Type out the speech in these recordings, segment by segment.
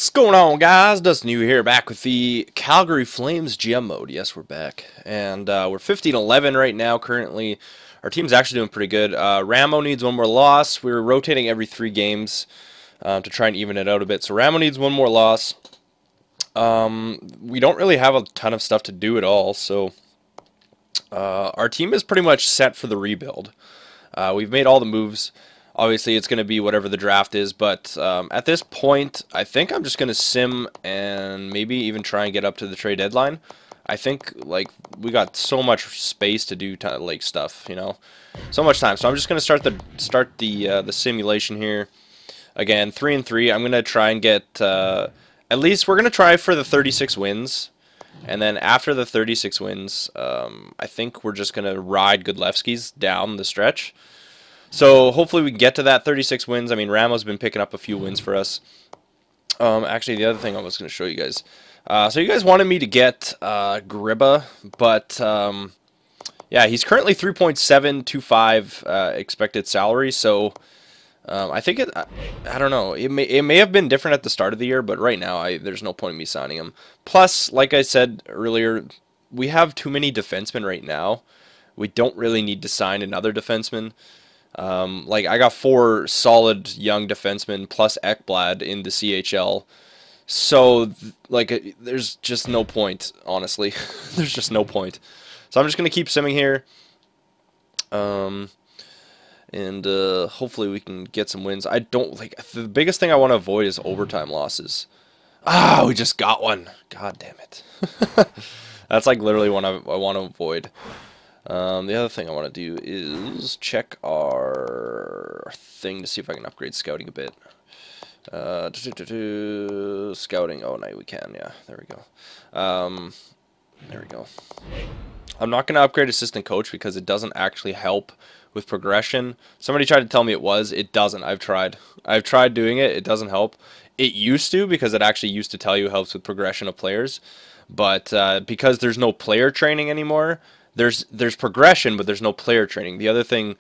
What's going on, guys? Dustin Yewy here, back with the Calgary Flames GM mode. Yes, we're back, and we're 15-11 right now. Currently, our team's actually doing pretty good. Ramo needs one more loss. We're rotating every 3 games to try and even it out a bit. So Ramo needs one more loss. We don't really have a ton of stuff to do at all, so our team is pretty much set for the rebuild. We've made all the moves. Obviously, it's going to be whatever the draft is, but at this point, I think I'm just going to sim and maybe even try and get up to the trade deadline. I think, like, we got so much space to do like stuff, you know, so much time. So I'm just going to start the simulation here. Again, 3-3. I'm going to try and get at least we're going to try for the 36 wins, and then after the 36 wins, I think we're just going to ride Godlewski's down the stretch. So hopefully we can get to that 36 wins. I mean, Ramo's been picking up a few wins for us. Actually, the other thing I was going to show you guys. So you guys wanted me to get Griba, but yeah, he's currently 3.725 expected salary. So I think I don't know. It may have been different at the start of the year, but right now there's no point in me signing him. Plus, like I said earlier, we have too many defensemen right now. We don't really need to sign another defenseman. Like, I got 4 solid young defensemen plus Ekblad in the CHL, so like there's just no point, honestly. There's just no point. So I'm just gonna keep simming here, and hopefully we can get some wins. I don't like the biggest thing I want to avoid is overtime losses. Ah, we just got one. God damn it. That's like literally what I want to avoid. The other thing I want to do is check our thing to see if I can upgrade scouting a bit. Scouting. Oh, no, we can. Yeah, there we go. There we go. I'm not going to upgrade assistant coach because it doesn't actually help with progression. Somebody tried to tell me it was. It doesn't. I've tried. I've tried doing it. It doesn't help. It used to, because it actually used to tell you it helps with progression of players. But because there's no player training anymore, there's progression, but there's no player training. The other thing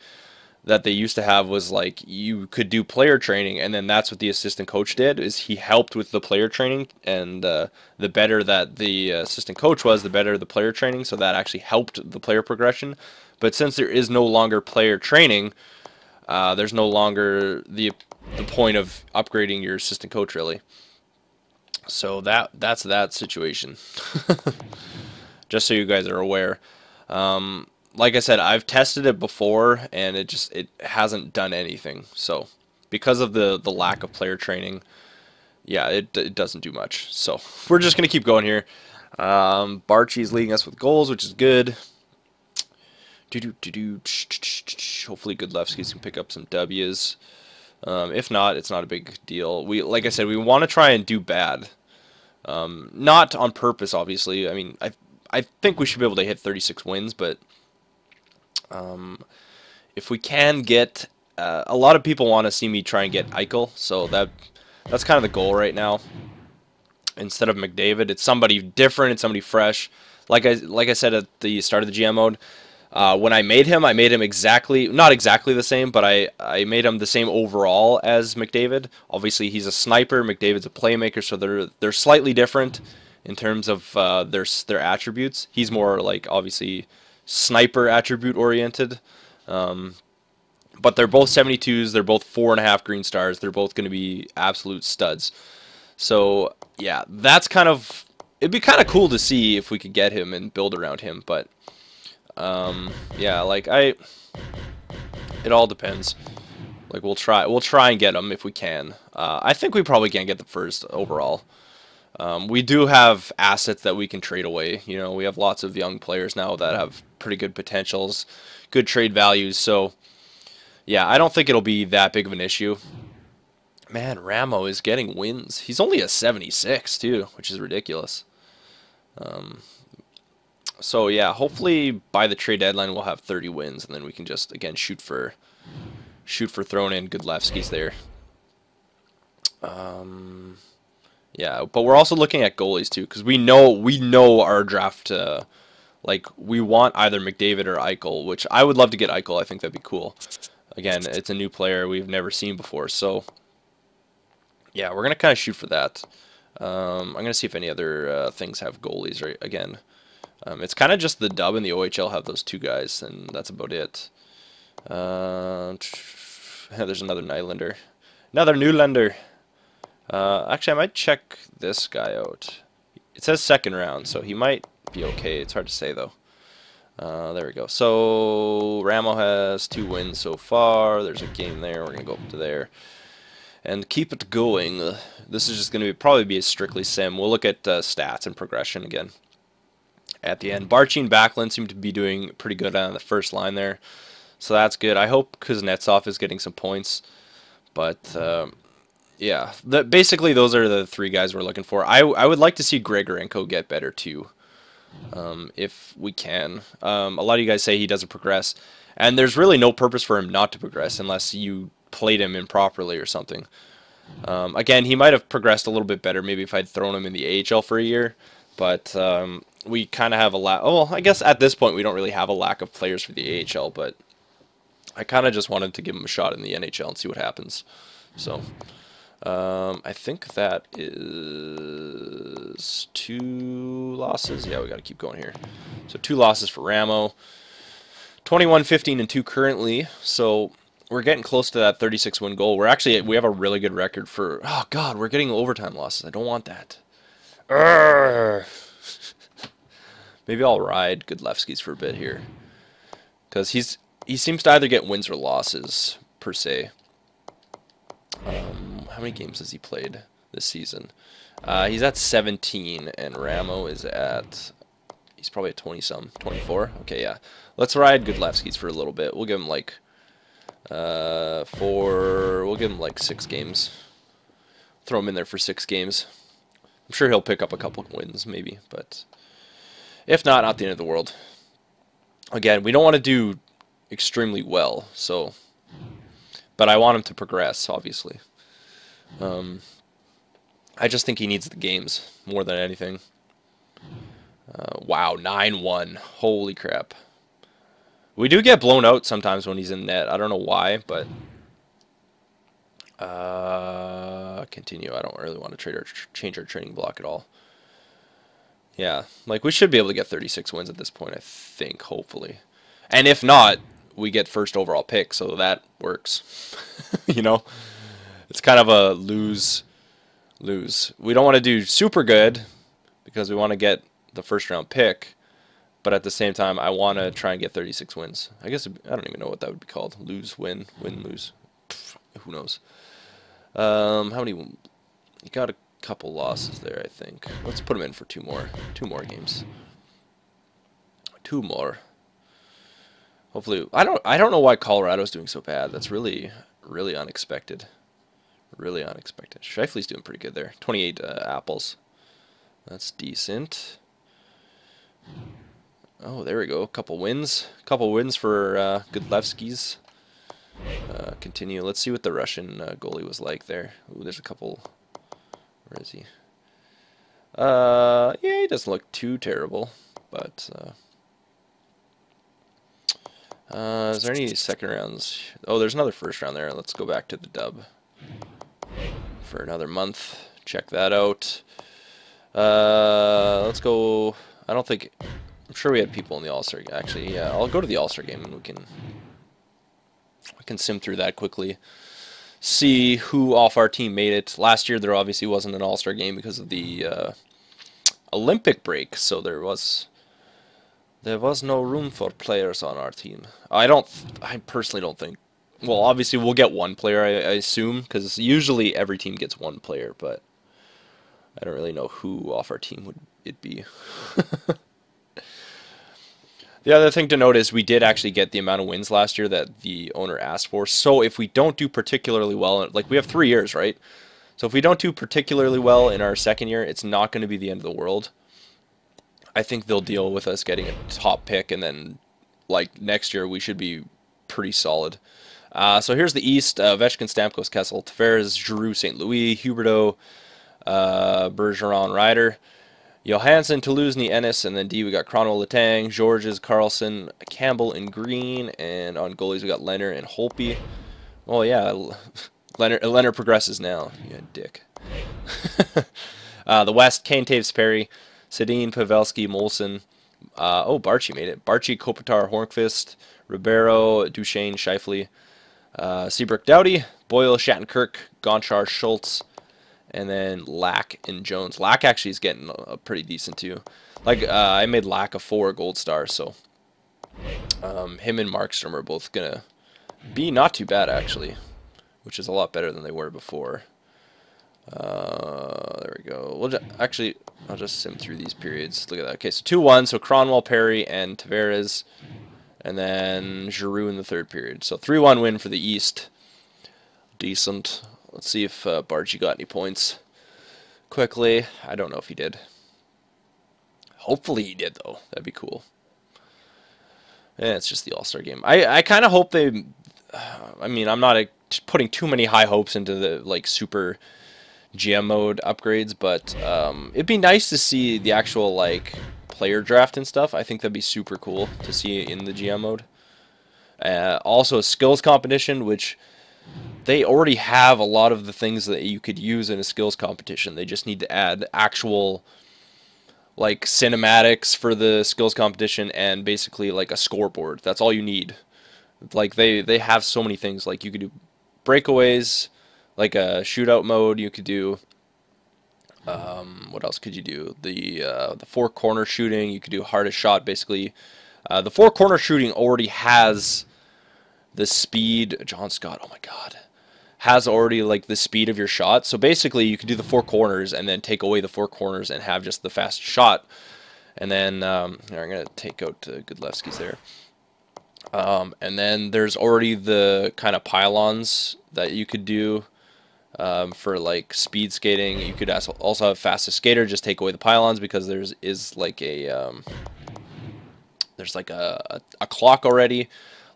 that they used to have was, like, you could do player training, and then that's what the assistant coach did, is he helped with the player training, and the better that the assistant coach was, the better the player training, so that actually helped the player progression. But since there is no longer player training, there's no longer the point of upgrading your assistant coach, really. So that's that situation. Just so you guys are aware. Like I said, I've tested it before, and it hasn't done anything. So because of the lack of player training, yeah, it doesn't do much. So we're just gonna keep going here. Barchi's leading us with goals, which is good. Hopefully Godlewski's can pick up some W's. If not, it's not a big deal. Like I said, we want to try and do bad. Not on purpose, obviously. I mean, I think we should be able to hit 36 wins, but if we can get a lot of people want to see me try and get Eichel, so that's kind of the goal right now. Instead of McDavid, it's somebody different, it's somebody fresh. Like I said at the start of the GM mode, when I made him exactly, not exactly the same, but I made him the same overall as McDavid. Obviously, he's a sniper, McDavid's a playmaker, so they're slightly different in terms of their attributes. He's more, like, obviously sniper attribute oriented, but they're both 72s. They're both 4.5 green stars. They're both going to be absolute studs. So yeah, that's kind of, it'd be kind of cool to see if we could get him and build around him. But yeah, like it all depends. Like, we'll try and get him if we can. I think we probably can't get the first overall. We do have assets that we can trade away. You know, we have lots of young players now that have pretty good potentials, good trade values. So, yeah, I don't think it'll be that big of an issue. Man, Ramo is getting wins. He's only a 76 too, which is ridiculous. So yeah, hopefully by the trade deadline we'll have 30 wins, and then we can just again shoot for throwing in Godlewski's there. Yeah, but we're also looking at goalies too, because we know our draft. Like, we want either McDavid or Eichel, which I would love to get Eichel. I think that'd be cool. Again, it's a new player we've never seen before, so yeah, we're gonna kind of shoot for that. I'm going to see if any other things have goalies right again. It's kind of just the Dub and the OHL have those two guys, and that's about it. There's another Nylander. Another Newlander. Actually, I might check this guy out. It says second round, so he might be okay. It's hard to say, though. There we go. So, Ramo has 2 wins so far. There's a game there. We're going to go up to there. And keep it going. This is just going to probably be a strictly sim. We'll look at stats and progression again at the end. Barchi and Backlund seem to be doing pretty good on the first line there. So that's good. I hope Kuznetsov is getting some points. But, yeah. Basically, those are the 3 guys we're looking for. I would like to see Grigorenko get better, too. If we can. A lot of you guys say he doesn't progress. And there's really no purpose for him not to progress unless you played him improperly or something. Again, he might have progressed a little bit better maybe if I'd thrown him in the AHL for a year. But we kind of have a lack. Oh, well, I guess at this point we don't really have a lack of players for the AHL, but I kind of just wanted to give him a shot in the NHL and see what happens. So I think that is 2 losses. Yeah, we got to keep going here. So 2 losses for Ramo. 21, 15, and 2 currently. So we're getting close to that 36-win goal. We have a really good record for... Oh, God, we're getting overtime losses. I don't want that. Maybe I'll ride Godlewski's for a bit here. Because he seems to either get wins or losses, per se. How many games has he played this season? He's at 17, and Ramo is at... He's probably at 20-some. 24? Okay, yeah. Let's ride Godlewski's for a little bit. We'll give him like... We'll give him like 6 games. Throw him in there for 6 games. I'm sure he'll pick up a couple wins, maybe, but if not the end of the world. Again, we don't want to do extremely well, so, but I want him to progress, obviously. I just think he needs the games more than anything. Wow, 9-1. Holy crap. We do get blown out sometimes when he's in net. I don't know why, but continue. I don't really want to change our training block at all. Yeah, like we should be able to get 36 wins at this point, I think, hopefully. And if not, we get first overall pick, so that works. You know, it's kind of a lose. We don't want to do super good because we want to get the first round pick. But at the same time, I want to try and get 36 wins. I guess, I don't even know what that would be called. Lose, win, win, lose. Pfft, who knows? How many? You got a couple losses there, I think. Let's put them in for 2 more. 2 more games. 2 more. Hopefully, I don't know why Colorado's doing so bad. That's really unexpected. Really unexpected. Scheifele's doing pretty good there. 28 apples. That's decent. Oh, there we go. Couple wins. Couple wins for Godlewski's. Continue. Let's see what the Russian goalie was like there. Ooh, there's a couple. Where is he? Yeah, he doesn't look too terrible. But, is there any second rounds? Oh, there's another first round there. Let's go back to the Dub for another month. Check that out. Let's go. I don't think... I'm sure we had people in the All-Star game. Actually, yeah, I'll go to the All-Star game and we can sim through that quickly. See who off our team made it. Last year there obviously wasn't an All-Star game because of the Olympic break, so there was no room for players on our team. I personally don't think. Well, obviously we'll get 1 player, I assume, because usually every team gets 1 player, but I don't really know who off our team would it be. The other thing to note is we did actually get the amount of wins last year that the owner asked for. So if we don't do particularly well, like we have 3 years, right? So if we don't do particularly well in our second year, it's not going to be the end of the world. I think they'll deal with us getting a top pick, and then like next year we should be pretty solid. So here's the East: Ovechkin, Stamkos, Kessel, Tavares, Giroux, St. Louis, Huberdeau, Bergeron, Ryder. Johansson, Toulouse-Ny, Ennis, and then D, we got Cronwell, Letang, Georges, Carlson, Campbell, and Green, and on goalies we got Leonard and Holtby. Oh yeah, Leonard progresses now. Yeah, dick. The West, Kane, Taves, Perry, Sedin, Pavelski, Molson. Barchi made it. Barchi, Kopitar, Hornqvist, Ribeiro, Duchesne, Scheifele, Seabrook, Doughty, Boyle, Shattenkirk, Gonchar, Schultz, and then Lack and Jones. Lack actually is getting pretty decent too. Like I made Lack a 4 gold star, so him and Markstrom are both gonna be not too bad actually, which is a lot better than they were before. There we go. I'll just sim through these periods. Look at that. Okay, so 2-1. So Cronwall, Perry, and Tavares, and then Giroux in the third period. So 3-1 win for the East. Decent. Let's see if Bargy got any points quickly. I don't know if he did. Hopefully he did, though. That'd be cool. Yeah, it's just the All-Star game. I kind of hope they... I mean, I'm not putting too many high hopes into the like super GM mode upgrades, but it'd be nice to see the actual like player draft and stuff. I think that'd be super cool to see in the GM mode. Also a skills competition, which they already have a lot of the things that you could use in a skills competition. They just need to add actual like cinematics for the skills competition and basically like a scoreboard. That's all you need. Like they have so many things. Like you could do breakaways, like a shootout mode. You could do what else could you do? The 4 corner shooting. You could do hardest shot. Basically, the 4 corner shooting already has the speed. John Scott. Oh my God, has already like the speed of your shot. So basically, you could do the 4 corners and then take away the 4 corners and have just the fast shot. And then I'm gonna take out Godlewski's there. And then there's already the kind of pylons that you could do for like speed skating. You could also have fastest skater, just take away the pylons because there's like a clock already.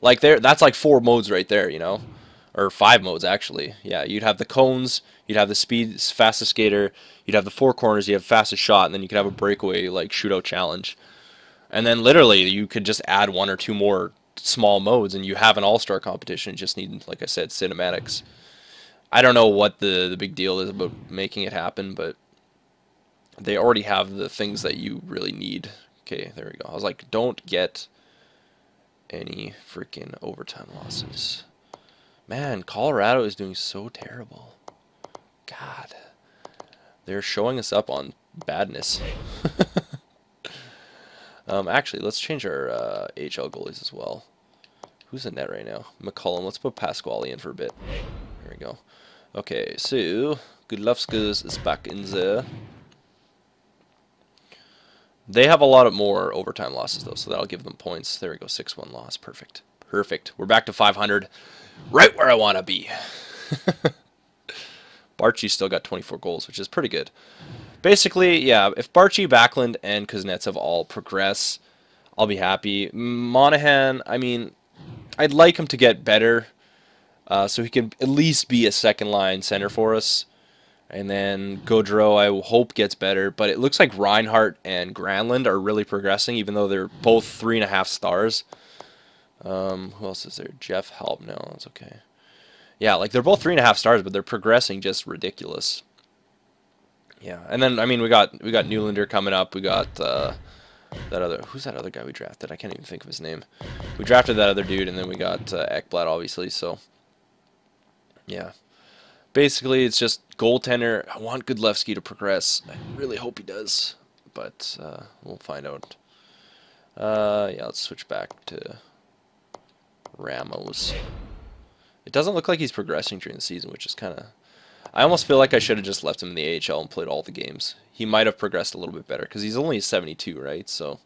Like that's like 4 modes right there, you know, or 5 modes actually. Yeah, you'd have the cones, you'd have the speed fastest skater, you'd have the 4 corners, you have fastest shot, and then you could have a breakaway like shootout challenge. And then literally you could just add 1 or 2 more small modes and you have an all-star competition. You just need, like I said, cinematics. I don't know what the big deal is about making it happen, but they already have the things that you really need. Okay, there we go. I was like, don't get any freaking overtime losses. Man, Colorado is doing so terrible. God. They're showing us up on badness. Actually, let's change our HL goalies as well. Who's in net right now? McCullum. Let's put Pasquale in for a bit. There we go. Okay, so Godlewski's is back in there. They have a lot of more overtime losses, though, so that'll give them points. There we go, 6-1 loss. Perfect. Perfect. We're back to 500. Right where I want to be. Barchi still got 24 goals, which is pretty good. Basically, yeah, if Barchi, Backlund, and Kuznetsov all progress, I'll be happy. Monahan, I mean, I'd like him to get better so he can at least be a second-line center for us. And then Gaudreau, I hope, gets better. But it looks like Reinhardt and Granlund are really progressing, even though they're both 3.5 stars. Who else is there? Jeff Halp. No, that's okay. Yeah, like they're both 3.5 stars, but they're progressing just ridiculous. Yeah, and then I mean we got Nylander coming up. We got that other, who's that other guy we drafted? I can't even think of his name. We drafted that other dude, and then we got Ekblad, obviously. So yeah, basically it's just goaltender. I want Godlewski to progress. I really hope he does, but we'll find out. Yeah, let's switch back to Ramos. It doesn't look like he's progressing during the season, which is kind of... I almost feel like I should have just left him in the AHL and played all the games. He might have progressed a little bit better, because he's only 72, right? So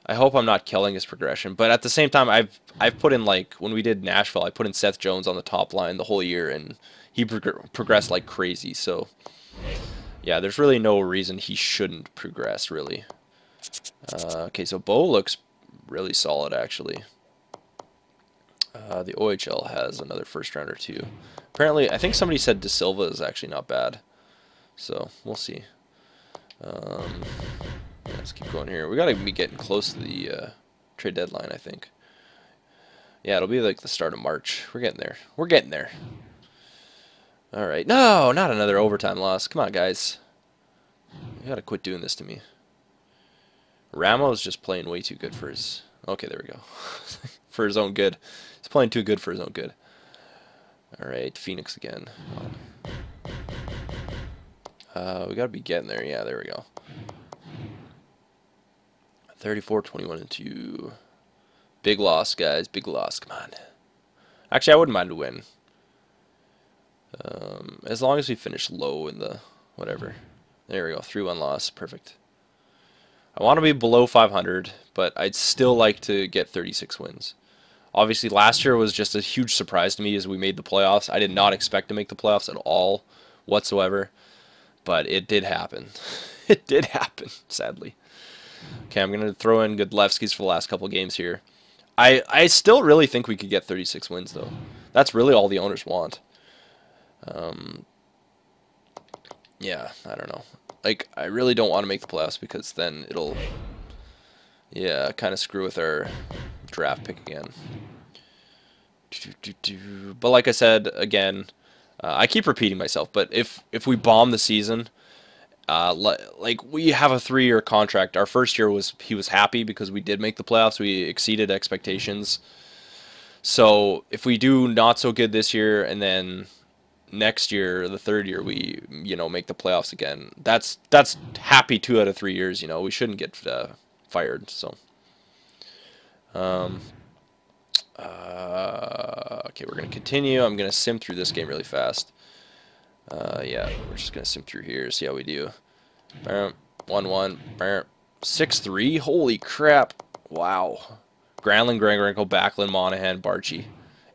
I hope I'm not killing his progression. But at the same time, I've put in, like, when we did Nashville, I put in Seth Jones on the top line the whole year, and he progressed like crazy. So, yeah, there's really no reason he shouldn't progress, really. Okay, so Bo looks really solid, actually. The OHL has another first rounder too. Apparently, I think somebody said De Silva is actually not bad. So, we'll see. Let's keep going here. We gotta be getting close to the trade deadline, I think. Yeah, it'll be like the start of March. We're getting there. We're getting there. Alright. No, not another overtime loss. Come on, guys. You gotta quit doing this to me. Ramo's just playing way too good for his... Okay, there we go. For his own good. He's playing too good for his own good. Alright, Phoenix again. We gotta be getting there. Yeah, there we go. 34-21 and 2. Big loss, guys. Big loss. Come on. Actually, I wouldn't mind a win. As long as we finish low in the whatever. There we go. 3-1 loss. Perfect. I want to be below 500, but I'd still like to get 36 wins. Obviously, last year was just a huge surprise to me as we made the playoffs. I did not expect to make the playoffs at all whatsoever, but it did happen. It did happen, sadly. Okay, I'm going to throw in Godlewski's for the last couple games here. I still really think we could get 36 wins, though. That's really all the owners want. Yeah, I don't know. Like, I really don't want to make the playoffs because then it'll, yeah, kind of screw with our draft pick again. But like I said, again, I keep repeating myself, but if we bomb the season... like we have a 3-year contract. Our first year he was happy because we did make the playoffs. We exceeded expectations. So if we do not so good this year and then next year, the 3rd year, we make the playoffs again, that's happy 2 out of 3 years. We shouldn't get fired. So okay, we're gonna continue. I'm gonna sim through this game really fast. Yeah, we're just gonna sim through here, see how we do. 1-1, 6-3. Holy crap! Wow. Granlund, Grigorenko, Backlund, Monahan, Barchi.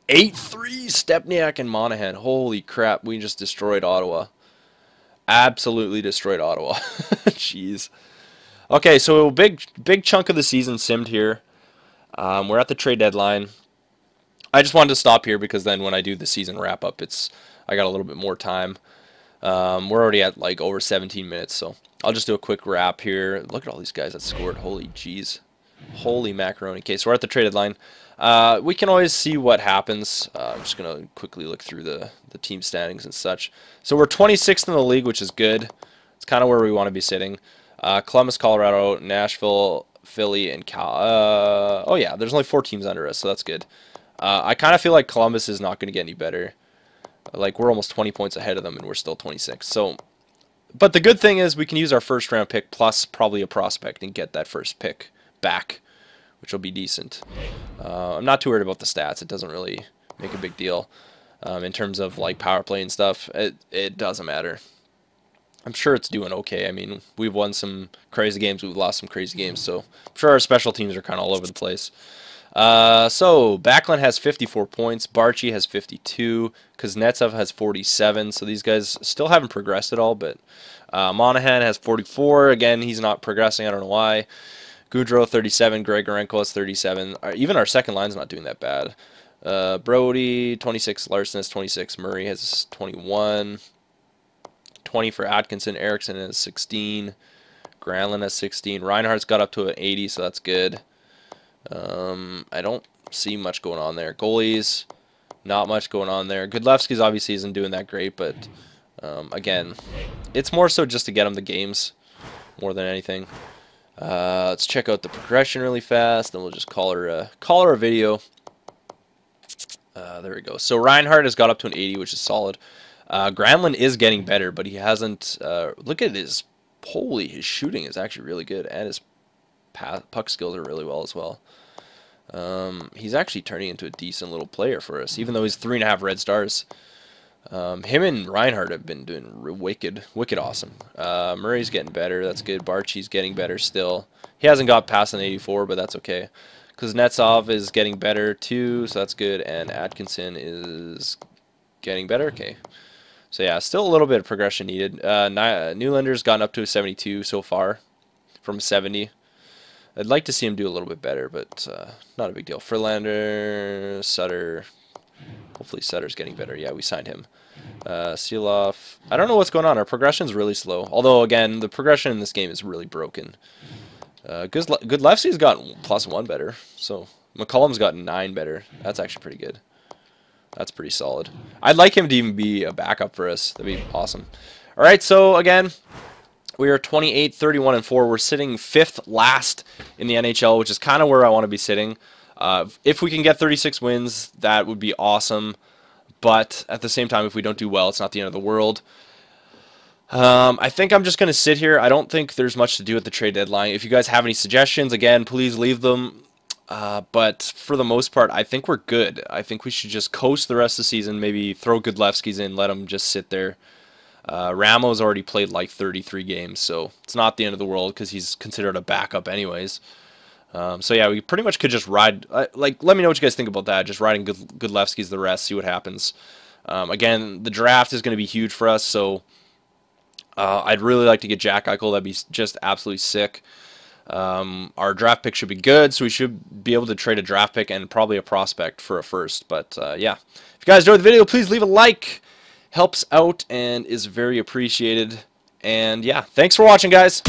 8-3. Stepniak and Monahan. Holy crap! We just destroyed Ottawa. Absolutely destroyed Ottawa. Jeez. Okay, so big chunk of the season simmed here. We're at the trade deadline. I just wanted to stop here because then when I do the season wrap up, I got a little bit more time. We're already at like over 17 minutes, so I'll just do a quick wrap here. Look at all these guys that scored. Holy jeez. Holy macaroni. Okay, so we're at the trade deadline. We can always see what happens. I'm just going to quickly look through the team standings and such. So we're 26th in the league, which is good. It's kind of where we want to be sitting. Columbus, Colorado, Nashville, Philly, and oh yeah, there's only 4 teams under us, so that's good. I kind of feel like Columbus is not going to get any better. Like, we're almost 20 points ahead of them, and we're still 26. So, but the good thing is we can use our first-round pick plus probably a prospect and get that first pick back, which will be decent. I'm not too worried about the stats. It doesn't really make a big deal. In terms of, like, power play and stuff, it doesn't matter. I'm sure it's doing okay. I mean, we've won some crazy games. We've lost some crazy games. So, I'm sure our special teams are kind of all over the place. So Backlund has 54 points, Barchi has 52, Kuznetsov has 47, so these guys still haven't progressed at all, but Monahan has 44, again, he's not progressing, I don't know why. Goudreau 37, Grigorenko has 37, even our second line's not doing that bad. Brody 26, Larson has 26, Murray has 21, 20 for Atkinson, Eriksson has 16, Granlund has 16, Reinhardt's got up to an 80, so that's good. I don't see much going on there. Goalies, not much going on there. Godlewski's obviously isn't doing that great, but again, it's more so just to get him the games more than anything. Let's check out the progression really fast, then we'll just call her a video. There we go. So Reinhardt has got up to an 80, which is solid. Granlund is getting better, but he hasn't. Look at his his shooting is actually really good, and his puck skills are really well as well. He's actually turning into a decent little player for us, even though he's 3.5 red stars. Him and Reinhardt have been doing wicked awesome. Murray's getting better. That's good. Barchi's getting better still. He hasn't got past an 84, but that's okay. Kuznetsov is getting better too, so that's good. And Atkinson is getting better. Okay. So yeah, still a little bit of progression needed. Nylander's gotten up to a 72 so far from 70. I'd like to see him do a little bit better, but not a big deal. Verlander, Sutter. Hopefully Sutter's getting better. Yeah, we signed him. Seeloff. I don't know what's going on. Our progression's really slow. Although, again, the progression in this game is really broken. Godlewski's gotten +1 better. So McCollum's gotten 9 better. That's actually pretty good. That's pretty solid. I'd like him to even be a backup for us. That'd be awesome. All right, so again, We are 28, 31, and 4. We're sitting 5th last in the NHL, which is kind of where I want to be sitting. If we can get 36 wins, that would be awesome. But at the same time, if we don't do well, it's not the end of the world. I think I'm just going to sit here. I don't think there's much to do at the trade deadline. If you guys have any suggestions, again, please leave them. But for the most part, I think we're good. I think we should just coast the rest of the season, maybe throw Goodlewski's in, let him just sit there. Ramo's already played like 33 games, so it's not the end of the world because he's considered a backup anyways. So yeah, we pretty much could just ride. Like, let me know what you guys think about that. Just riding Goodlewski's the rest, see what happens. Again, the draft is going to be huge for us, so I'd really like to get Jack Eichel. That'd be just absolutely sick. Our draft pick should be good, so we should be able to trade a draft pick and probably a prospect for a first. But yeah, if you guys enjoyed the video, please leave a like. Helps out and is very appreciated. And yeah, thanks for watching, guys.